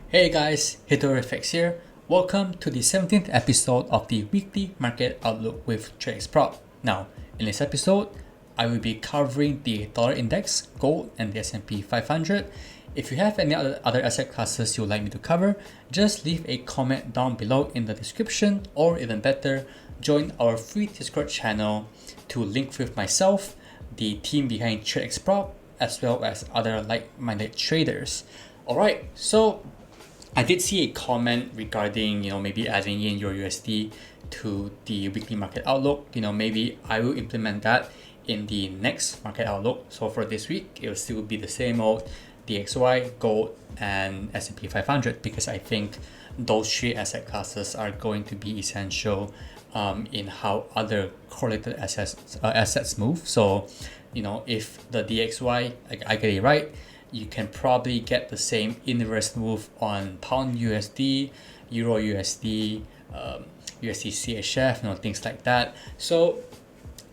Hey guys, HitoFX here. Welcome to the 17th episode of the Weekly Market Outlook with TRADEXPROP. Now, in this episode, I will be covering the dollar index, gold, and the S&P 500. If you have any other asset classes you would like me to cover, just leave a comment down below in the description, or even better, join our free Discord channel to link with myself, the team behind TRADEXPROP, as well as other like-minded traders. Alright, so I did see a comment regarding, maybe adding in your USD to the weekly market outlook. Maybe I will implement that in the next market outlook. So for this week, it will still be the same old DXY, gold, and S&P 500 because I think those three asset classes are going to be essential in how other correlated assets move. So, if the DXY, I get it right, you can probably get the same inverse move on pound USD, euro USD, USD CHF, things like that. So,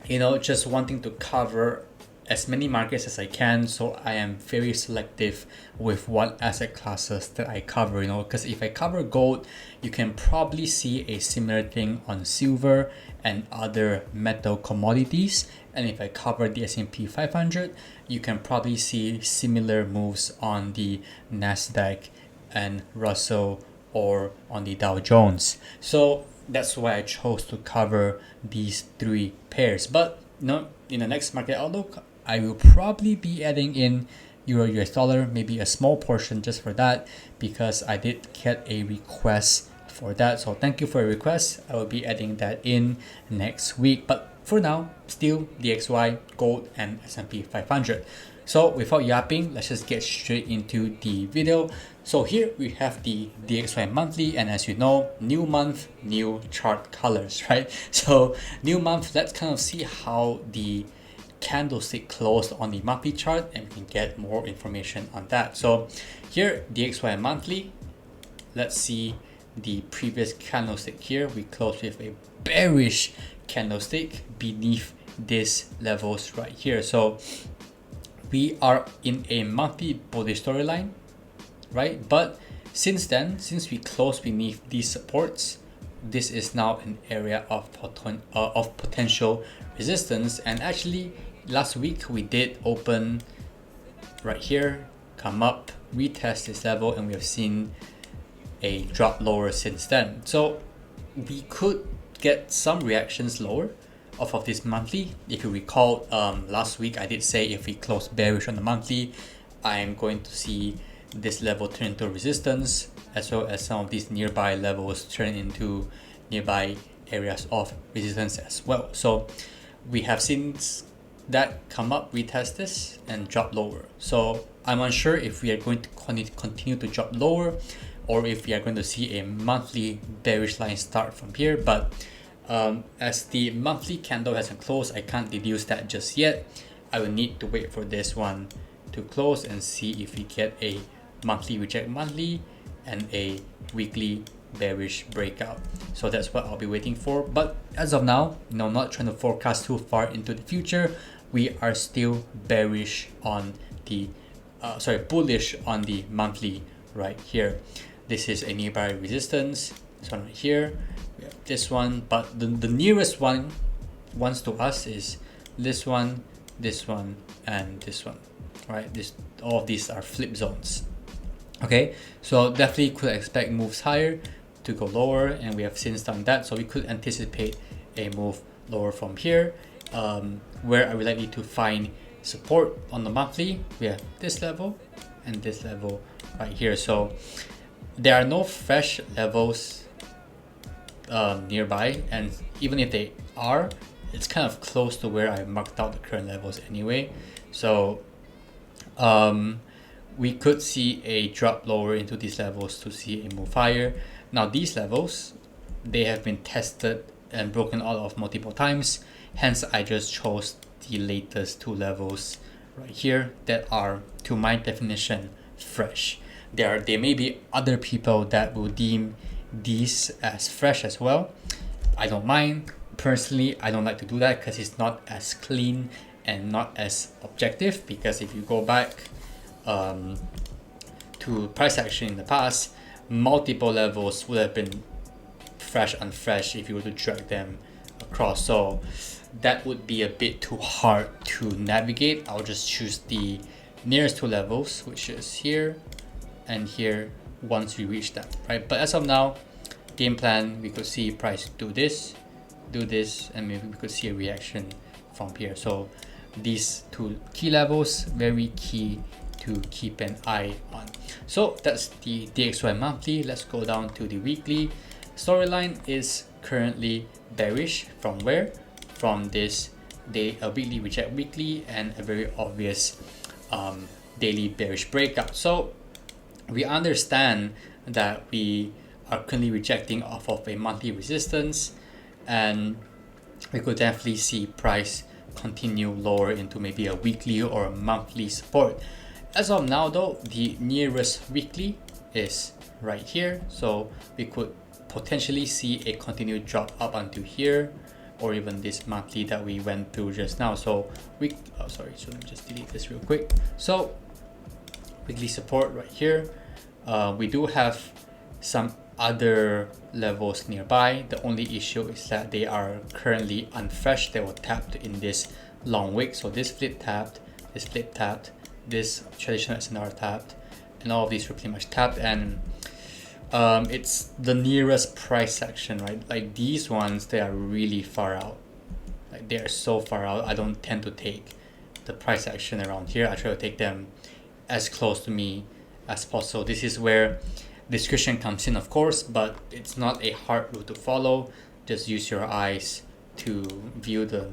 just wanting to cover as many markets as I can, so I am very selective with what asset classes that I cover, because if I cover gold, you can probably see a similar thing on silver and other metal commodities. And if I cover the S&P 500, you can probably see similar moves on the Nasdaq and Russell or on the Dow Jones. So that's why I chose to cover these three pairs. But in the next market outlook, I will probably be adding in Euro US dollar, maybe a small portion just for that, because I did get a request for that. So thank you for your request. I will be adding that in next week. But for now, still DXY, gold, and S&P 500. So without yapping, let's just get straight into the video. So here we have the DXY monthly, and as you know, new month, new chart colors, right? So new month, let's kind of see how the candlestick closed on the monthly chart, and we can get more information on that. So here, DXY monthly, let's see the previous candlestick here. We closed with a bearish candlestick beneath these levels right here. So we are in a monthly bullish storyline, right? But since then, since we closed beneath these supports, this is now an area of potential resistance. And actually, last week we did open right here, come up, retest this level, and we have seen a drop lower since then. So we could get some reactions lower off of this monthly. If you recall, last week I did say if we close bearish on the monthly, I'm going to see this level turn into resistance, as well as some of these nearby levels turn into nearby areas of resistance as well. So we have seen that come up, retest this, and drop lower. So I'm unsure if we are going to continue to drop lower, or if we are going to see a monthly bearish line start from here. But as the monthly candle hasn't closed, I can't deduce that just yet. I will need to wait for this one to close and see if we get a monthly reject monthly and a weekly bearish breakout. So that's what I'll be waiting for. But as of now, not trying to forecast too far into the future, we are still bearish on the bullish on the monthly right here. This is a nearby resistance, this one right here. We have this one, but the nearest ones to us is this one, and this one, right? All of these are flip zones. Okay, so definitely could expect moves higher to go lower, and we have since done that. So we could anticipate a move lower from here, where I would likely to find support on the monthly. We have this level and this level right here. So there are no fresh levels nearby, and even if they are, it's kind of close to where I marked out the current levels anyway. So we could see a drop lower into these levels to see a move higher. Now these levels, they have been tested and broken out of multiple times, hence I just chose the latest two levels right here that are, to my definition, fresh. There may be other people that will deem these as fresh as well. I don't mind. Personally, I don't like to do that because it's not as clean and not as objective, because if you go back to price action in the past, multiple levels would have been fresh and fresh if you were to drag them across. So that would be a bit too hard to navigate. I'll just choose the nearest two levels, which is here and here, once we reach that, right? But as of now, game plan, we could see price do this, and maybe we could see a reaction from here. So these two key levels, very key to keep an eye on. So that's the DXY monthly. Let's go down to the weekly. Storyline is currently bearish. From where? From this day, a weekly reject weekly, and a very obvious daily bearish breakout. So we understand that we are currently rejecting off of a monthly resistance, and we could definitely see price continue lower into maybe a weekly or a monthly support. As of now though, the nearest weekly is right here, so we could potentially see a continued drop up until here, or even this monthly that we went through just now. So so let me just delete this real quick. So weekly support right here. We do have some other levels nearby. The only issue is that they are currently unfresh. They were tapped in this long wick. So this flip tapped, this flip tapped, this traditional SNR tapped, and all of these were pretty much tapped. And it's the nearest price section, right? Like these ones, they are really far out. Like they are so far out. I don't tend to take the price action around here. I try to take them as close to me as possible. This is where discretion comes in, of course, but it's not a hard rule to follow. Just use your eyes to view the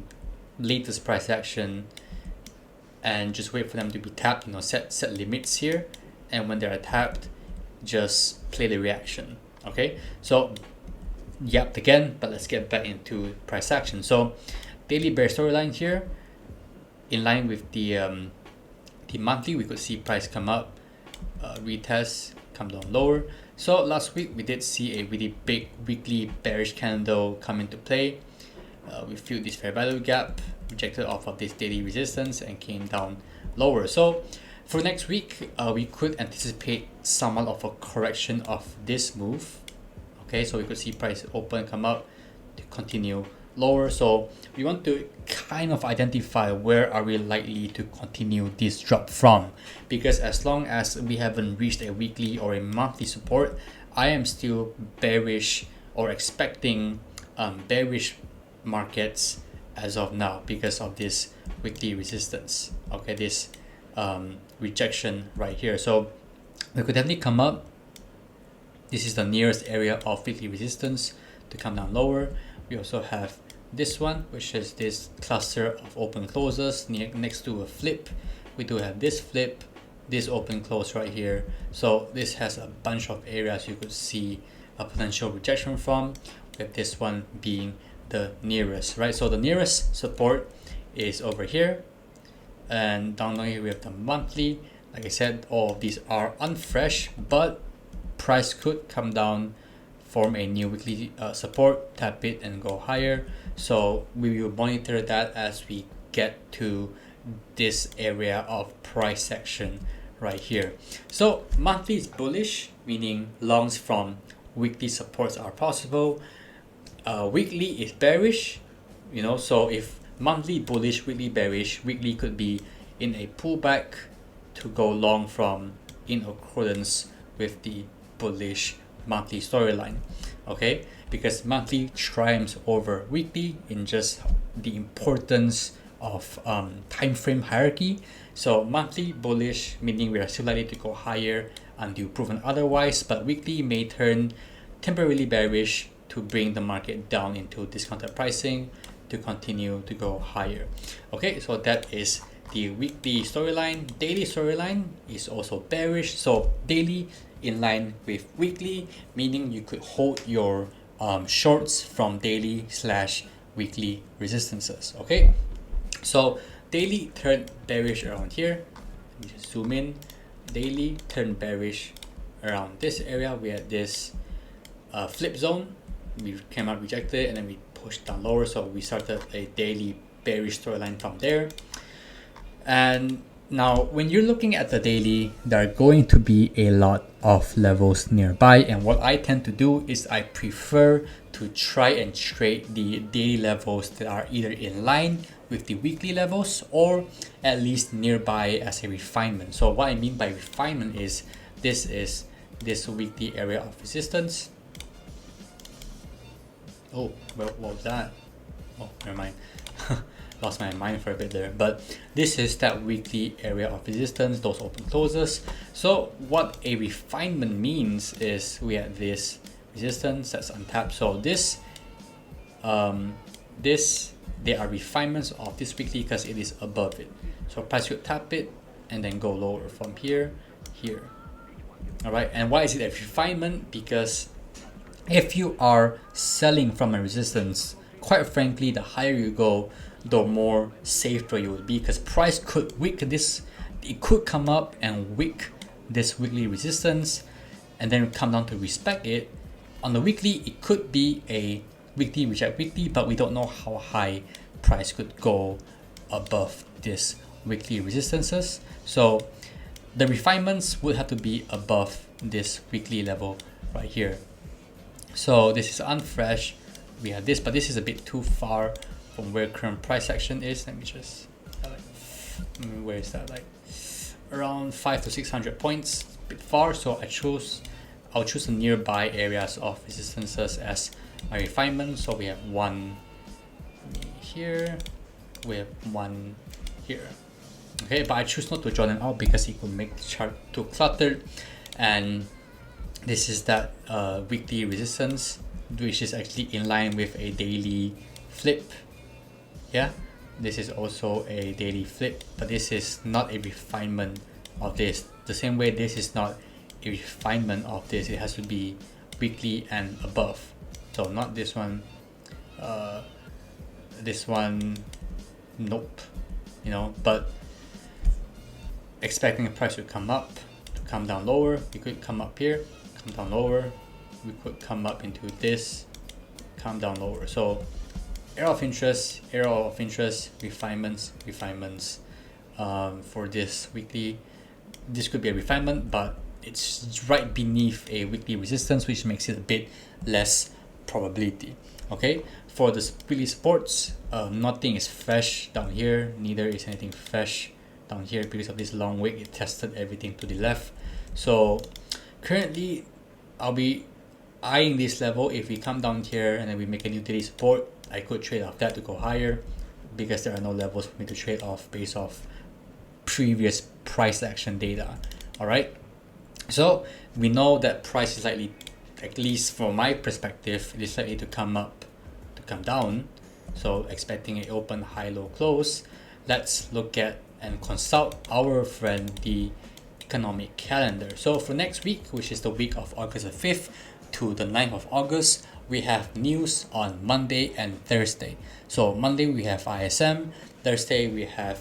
latest price action and just wait for them to be tapped. You know, set limits here, and when they're tapped, just play the reaction. Okay, so yapped again, but let's get back into price action. So daily bear storyline here, in line with the monthly, we could see price come up, retest, come down lower. So last week we did see a really big weekly bearish candle come into play. We filled this fair value gap, rejected off of this daily resistance, and came down lower. So for next week, we could anticipate somewhat of a correction of this move. Okay, so we could see price open, come up, to continue lower. So we want to kind of identify where are we likely to continue this drop from, because as long as we haven't reached a weekly or a monthly support, I am still bearish or expecting bearish markets as of now because of this weekly resistance. Okay, this rejection right here. So we could definitely come up. This is the nearest area of weekly resistance to come down lower. We also have this one, which is this cluster of open closes next to a flip. We do have this flip, this open close right here. So this has a bunch of areas you could see a potential rejection from, with this one being the nearest, right? So the nearest support is over here, and down here we have the monthly. Like I said, all of these are unfresh, but price could come down, form a new weekly support, tap it, and go higher. So we will monitor that as we get to this area of price section right here. So monthly is bullish, meaning longs from weekly supports are possible. Weekly is bearish, you know, so if monthly bullish, weekly bearish, weekly could be in a pullback to go long from, in accordance with the bullish monthly storyline. Okay, because monthly triumphs over weekly in just the importance of time frame hierarchy. So monthly bullish, meaning we are still likely to go higher until proven otherwise, but weekly may turn temporarily bearish to bring the market down into discounted pricing to continue to go higher. Okay, so that is the weekly storyline. Daily storyline is also bearish, so daily in line with weekly, meaning you could hold your shorts from daily / weekly resistances. Okay, so daily turned bearish around here. Let me just zoom in. Daily turned bearish around this area. We had this flip zone. We came out rejected, and then we pushed down lower, so we started a daily bearish storyline from there. And Now, when you're looking at the daily, there are going to be a lot of levels nearby, and what I tend to do is I prefer to try and trade the daily levels that are either in line with the weekly levels or at least nearby as a refinement. So what I mean by refinement is this weekly area of resistance. Oh, what was that? Oh, never mind. Lost my mind for a bit there, but this is that weekly area of resistance, those open closes. So what a refinement means is we have this resistance that's untapped. So they are refinements of this weekly because it is above it. So price could tap it and then go lower from here. All right, and why is it a refinement? Because if you are selling from a resistance, quite frankly, the higher you go, the more safer you will be, because price could wick this, it could come up and wick this weekly resistance and then come down to respect it. On the weekly, it could be a weekly reject weekly, but we don't know how high price could go above this weekly resistances. So the refinements would have to be above this weekly level right here. So this is unfresh. We have this, but this is a bit too far from where current price action is. Let me just where is that, like around 500 to 600 points, a bit far. So I'll choose the nearby areas of resistances as my refinement. So we have one here, we have one here. Okay, but I choose not to draw them out because it could make the chart too cluttered. And this is that weekly resistance, which is actually in line with a daily flip. Yeah, this is also a daily flip, but this is not a refinement of this. The same way this is not a refinement of this, it has to be weekly and above. So not this one, this one, nope, you know. But expecting the price to come up, to come down lower, we could come up here, come down lower, we could come up into this, come down lower. So area of interest, refinements, for this weekly. This could be a refinement, but it's right beneath a weekly resistance, which makes it a bit less probability. Okay, for the weekly supports, nothing is fresh down here, neither is anything fresh down here because of this long wick. It tested everything to the left. So currently I'll be eyeing this level. If we come down here and then we make a new daily support, I could trade off that to go higher because there are no levels for me to trade off based off previous price action data. All right, so we know that price is likely, at least from my perspective, it is likely to come up, to come down. So expecting an open high low close. Let's look at and consult our friend the economic calendar. So for next week, which is the week of August the 5th to the 9th of August, we have news on Monday and Thursday. So Monday we have ISM, Thursday we have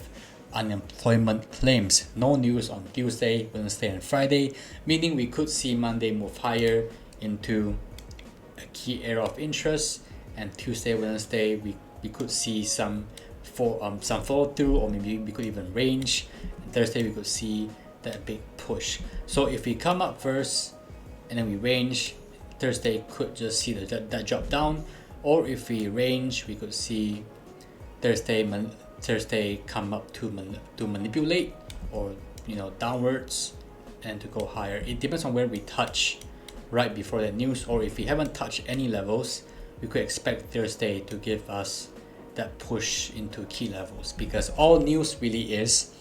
unemployment claims. No news on Tuesday, Wednesday and Friday, meaning we could see Monday move higher into a key area of interest, and Tuesday, Wednesday we could see some follow through, or maybe we could even range. And Thursday we could see that big push. So if we come up first and then we range, Thursday could just see that drop down, or if we range, we could see Thursday come up to manipulate, or downwards and to go higher. It depends on where we touch right before that news, or if we haven't touched any levels, we could expect Thursday to give us that push into key levels, because all news really is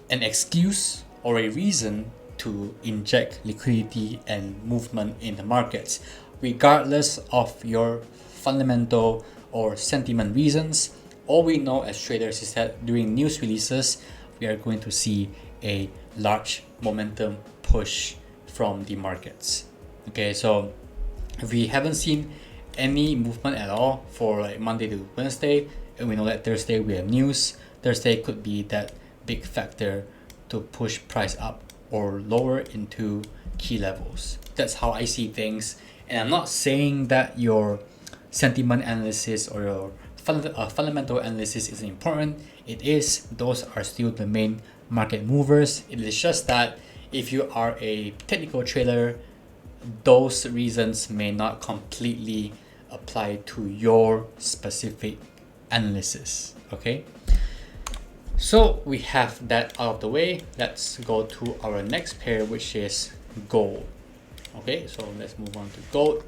an excuse or a reason to inject liquidity and movement in the markets, regardless of your fundamental or sentiment reasons. All we know as traders is that during news releases, we are going to see a large momentum push from the markets. Okay, so if we haven't seen any movement at all for like Monday to Wednesday, and we know that Thursday we have news, Thursday could be that big factor to push price up or lower into key levels. That's how I see things, and I'm not saying that your sentiment analysis or your fundamental analysis is important. It is. Those are still the main market movers. It is just that if you are a technical trader, those reasons may not completely apply to your specific analysis. Okay, so we have that out of the way. Let's go to our next pair, which is gold. Okay, so let's move on to gold.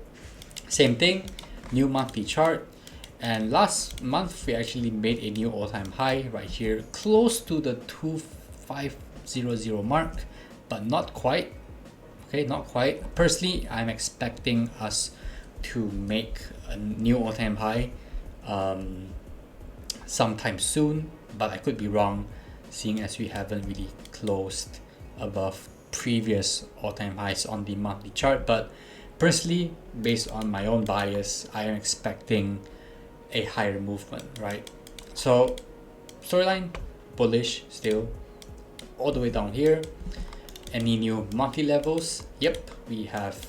Same thing, new monthly chart. And last month we actually made a new all-time high right here, close to the 2500 mark, but not quite. Okay, not quite. Personally, I'm expecting us to make a new all-time high sometime soon, but I could be wrong, seeing as we haven't really closed above previous all-time highs on the monthly chart. But personally, based on my own bias, I am expecting a higher movement, right? So storyline, bullish still, all the way down here. Any new monthly levels? Yep, we have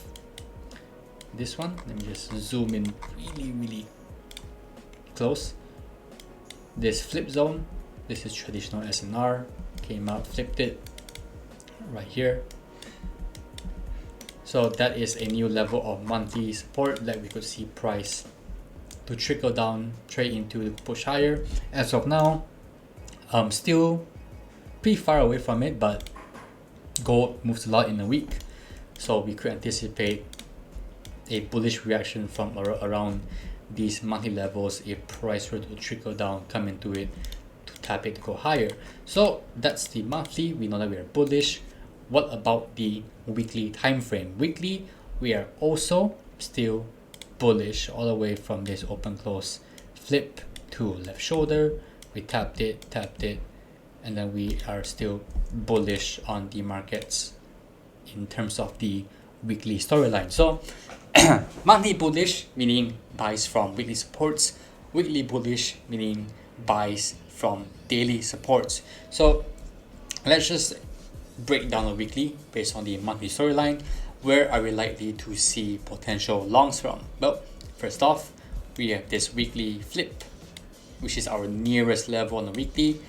this one. Let me just zoom in really close. This flip zone, this is traditional SNR, came up, flipped it right here. So that is a new level of monthly support that we could see price to trickle down, trade into, push higher. As of now, still pretty far away from it, but gold moves a lot in a week, so we could anticipate a bullish reaction from around these monthly levels if price were to trickle down, come into it, to tap it to go higher. So that's the monthly. We know that we are bullish. What about the weekly time frame? Weekly, we are also still bullish all the way from this open close flip to left shoulder. We tapped it, and then we are still bullish on the markets in terms of the weekly storyline. So monthly bullish, meaning buys from weekly supports. Weekly bullish, meaning buys from daily supports. So let's just break down the weekly based on the monthly storyline. Where are we likely to see potential longs from? Well, first off, we have this weekly flip, which is our nearest level on the weekly,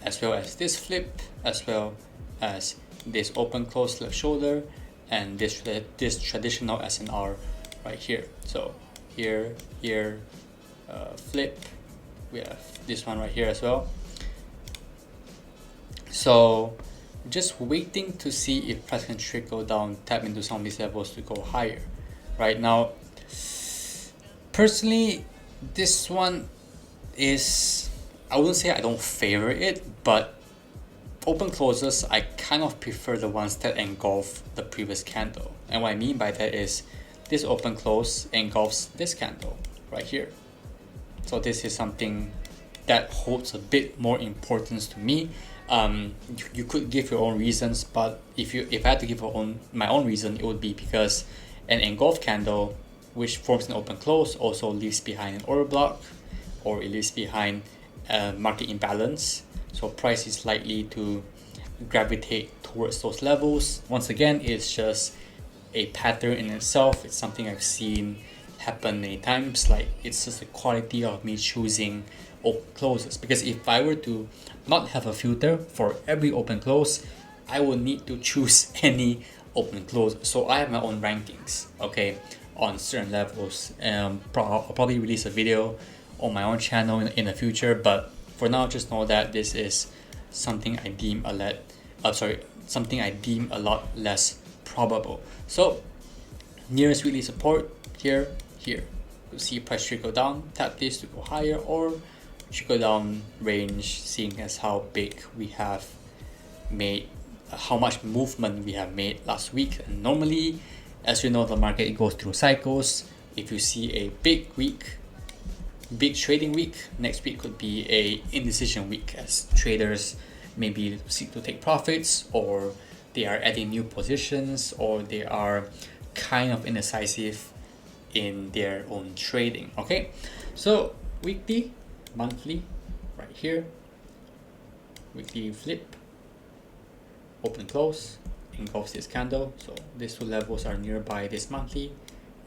as well as this flip, as well as this open close left shoulder, and this traditional SNR right here. So here, flip, we have this one right here as well. So just waiting to see if price can trickle down, tap into some of these levels to go higher. Right now, personally, this one is, I wouldn't say I don't favor it, but open closes, I kind of prefer the ones that engulf the previous candle. And what I mean by that is this open close engulfs this candle right here. So this is something that holds a bit more importance to me. You could give your own reasons, but if I had to give my own reason, it would be because an engulf candle, which forms an open close, also leaves behind an order block, or it leaves behind a market imbalance. So price is likely to gravitate towards those levels. Once again, it's just a pattern in itself. It's something I've seen happen many times. Like, it's just the quality of me choosing open closes, because if I were to not have a filter for every open close, I would need to choose any open close. So I have my own rankings, okay, on certain levels. I'll probably release a video on my own channel in the future, but for now, just know that this is something I deem a lot less probable. So nearest weekly support here. You'll see price trickle down, tap this to go higher, or trickle down range, seeing as how big we have made, how much movement we have made last week. And normally, as you know, the market goes through cycles. If you see a big trading week, next week could be a indecision week, as traders maybe seek to take profits, or they are adding new positions, or they are kind of indecisive in their own trading. Okay, so weekly, monthly, right here, weekly flip, open close, engulfs this candle. So these two levels are nearby this monthly,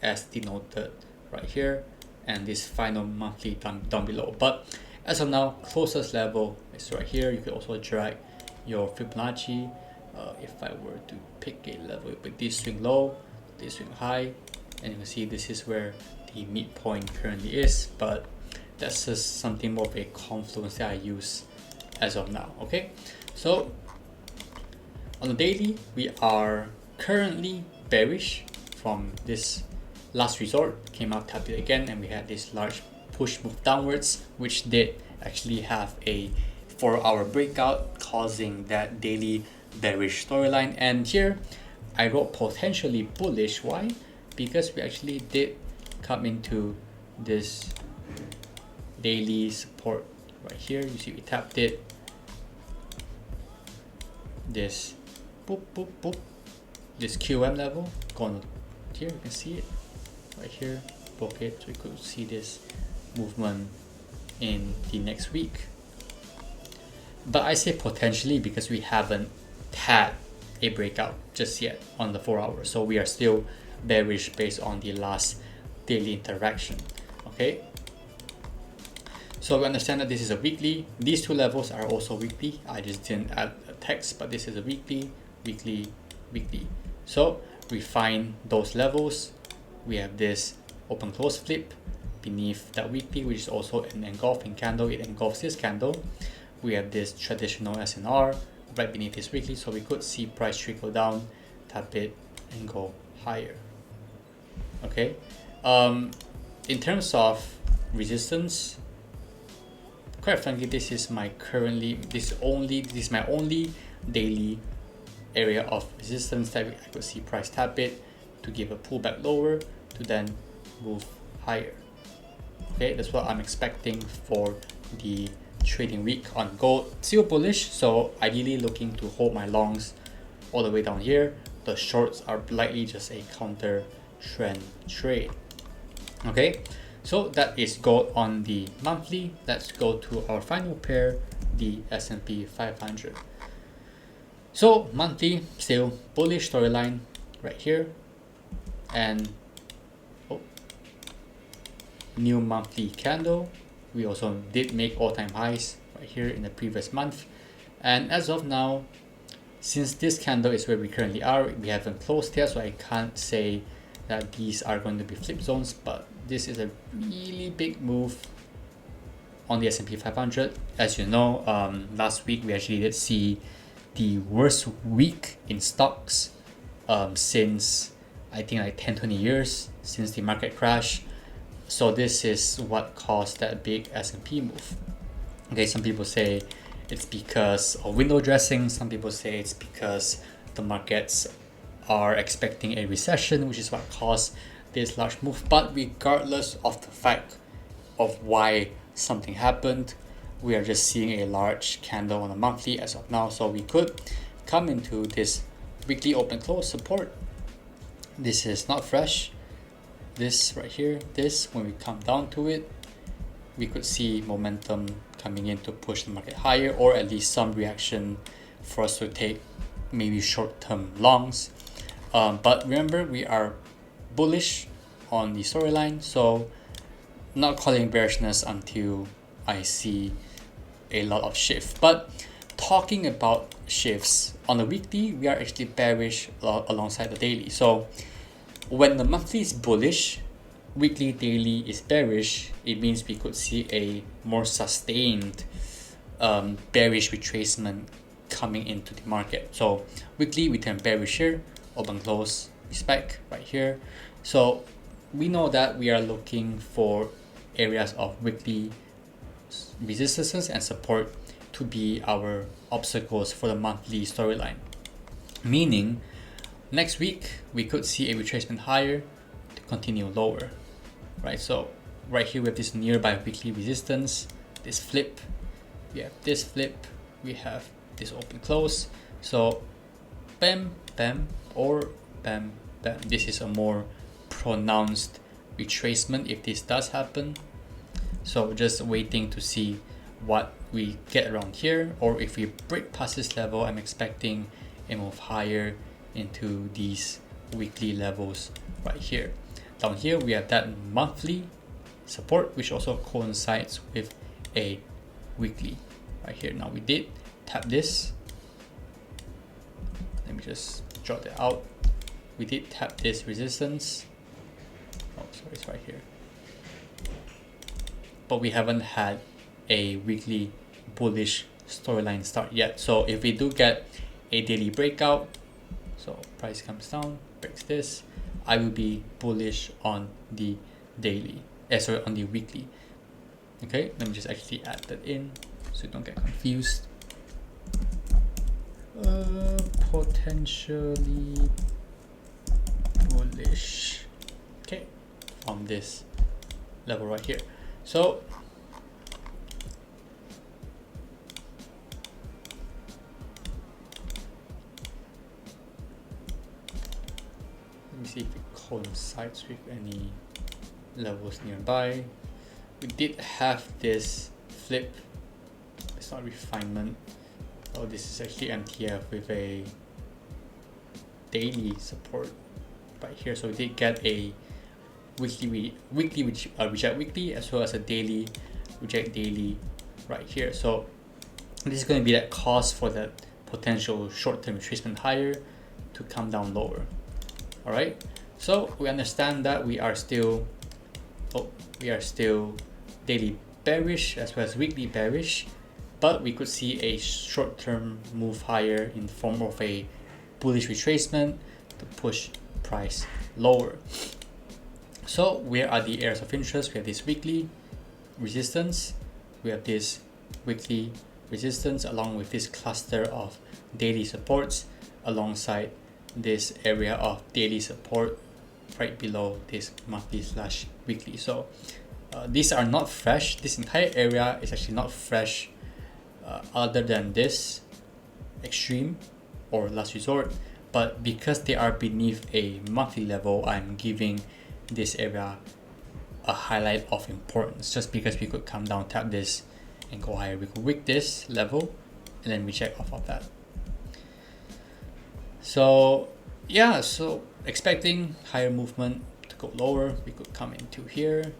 as denoted right here, and this final monthly down below. But as of now, closest level is right here. You can also drag your Fibonacci. If I were to pick a level with this swing low, this swing high, and you can see this is where the midpoint currently is, but that's just something more of a confluence that I use as of now. Okay, so on the daily, we are currently bearish from this last resort, came out, tapped it again, and we had this large push move downwards, which did actually have a 4-hour breakout, causing that daily bearish storyline. And here I wrote potentially bullish. Why? Because we actually did come into this daily support right here. You see we tapped it, this boop boop boop, this QM level going here, you can see it right here, broke it, so you could see this movement in the next week. But I say potentially because we haven't had a breakout just yet on the 4 hours, so we are still bearish based on the last daily interaction. Okay, so we understand that this is a weekly. These two levels are also weekly. I just didn't add a text, but this is a weekly, weekly, weekly. So we find those levels. We have this open close flip beneath that weekly, which is also an engulfing candle. It engulfs this candle. We have this traditional SNR right beneath this weekly, so we could see price trickle down, tap it, and go higher. Okay, in terms of resistance, quite frankly, this is my only daily area of resistance that I could see price tap it to give a pullback lower to then move higher. Okay, that's what I'm expecting for the trading week on gold. Still bullish, so ideally looking to hold my longs all the way down here. The shorts are likely just a counter trend trade. Okay, so that is gold on the monthly. Let's go to our final pair, the S&P 500. So monthly, still bullish storyline right here, and new monthly candle. We also did make all-time highs right here in the previous month, and as of now, since this candle is where we currently are, we haven't closed yet, so I can't say that these are going to be flip zones, but this is a really big move on the S&P 500. As you know, last week we actually did see the worst week in stocks since I think like 10-20 years since the market crash. So this is what caused that big S&P move. Okay, some people say it's because of window dressing. Some people say it's because the markets are expecting a recession, which is what caused this large move. But regardless of the fact of why something happened, we are just seeing a large candle on a monthly as of now. So we could come into this weekly open close support. This is not fresh. This right here, this, when we come down to it, we could see momentum coming in to push the market higher, or at least some reaction for us to take maybe short-term longs. But remember, we are bullish on the storyline, so not calling bearishness until I see a lot of shift. But talking about shifts, on the weekly, we are actually bearish alongside the daily. So when the monthly is bullish, weekly, daily is bearish, it means we could see a more sustained bearish retracement coming into the market. So weekly, we turn bearish here, open close, respect right here. So we know that we are looking for areas of weekly resistances and support to be our obstacles for the monthly storyline. Meaning, next week, we could see a retracement higher to continue lower, right? So right here, we have this nearby weekly resistance, this flip, we have this flip, we have this open close. So bam, bam, or bam, bam. This is a more pronounced retracement if this does happen. So just waiting to see what we get around here, or if we break past this level, I'm expecting a move higher into these weekly levels right here. Down here we have that monthly support, which also coincides with a weekly right here. Now we did tap this. Let me just draw that out. We did tap this resistance. Oh, sorry, it's right here. But we haven't had a weekly bullish storyline start yet. So if we do get a daily breakout, so price comes down, breaks this, I will be bullish on the daily, sorry, on the weekly. Okay, let me just actually add that in so you don't get confused. Potentially bullish, okay, from this level right here. So let me see if it coincides with any levels nearby. We did have this flip. It's not refinement. Oh, this is actually MTF with a daily support right here. So we did get a weekly reject weekly, as well as a daily reject daily right here. So this is going to be that cause for that potential short-term retracement higher to come down lower. All right, so we understand that we are still daily bearish as well as weekly bearish, but we could see a short-term move higher in form of a bullish retracement to push price lower. So where are the areas of interest? We have this weekly resistance, we have this weekly resistance along with this cluster of daily supports alongside this area of daily support right below this monthly slash weekly. So these are not fresh. This entire area is actually not fresh other than this extreme or last resort, but because they are beneath a monthly level, I'm giving this area a highlight of importance, just because we could come down, tap this and go higher. We could wick this level and then reject off of that. So yeah, so expecting higher movement to go lower, we could come into here,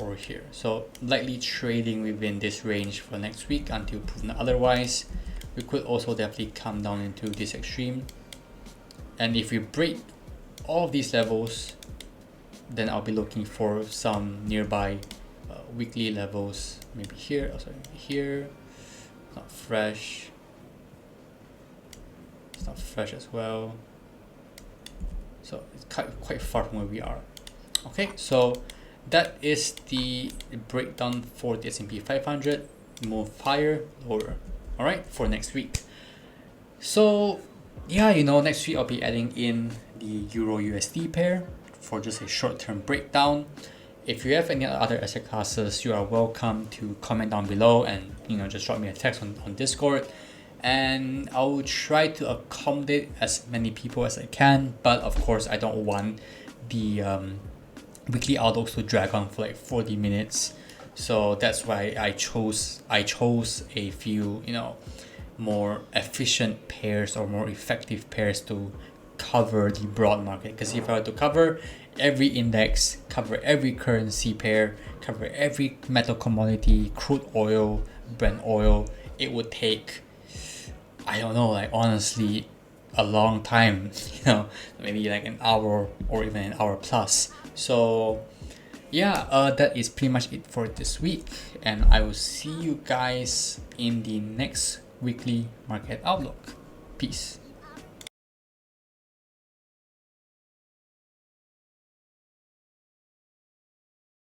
or here. So likely trading within this range for next week until proven otherwise. We could also definitely come down into this extreme, and if we break all of these levels, then I'll be looking for some nearby weekly levels, maybe here, oh sorry, here. Not fresh. It's not fresh as well. So it's quite far from where we are. Okay, so that is the breakdown for the S&P 500. Move higher, lower. All right, for next week. So yeah, next week I'll be adding in the Euro USD pair for just a short-term breakdown. If you have any other asset classes, you are welcome to comment down below and just drop me a text on Discord, and I will try to accommodate as many people as I can. But of course, I don't want the weekly outlooks to drag on for like 40 minutes. So that's why I chose a few more efficient pairs or more effective pairs to cover the broad market. Because if I were to cover every index, cover every currency pair, cover every metal commodity, crude oil, Brent oil, it would take, I don't know, like honestly a long time, maybe like an hour or even an hour plus. So yeah, that is pretty much it for this week, and I will see you guys in the next weekly market outlook. Peace.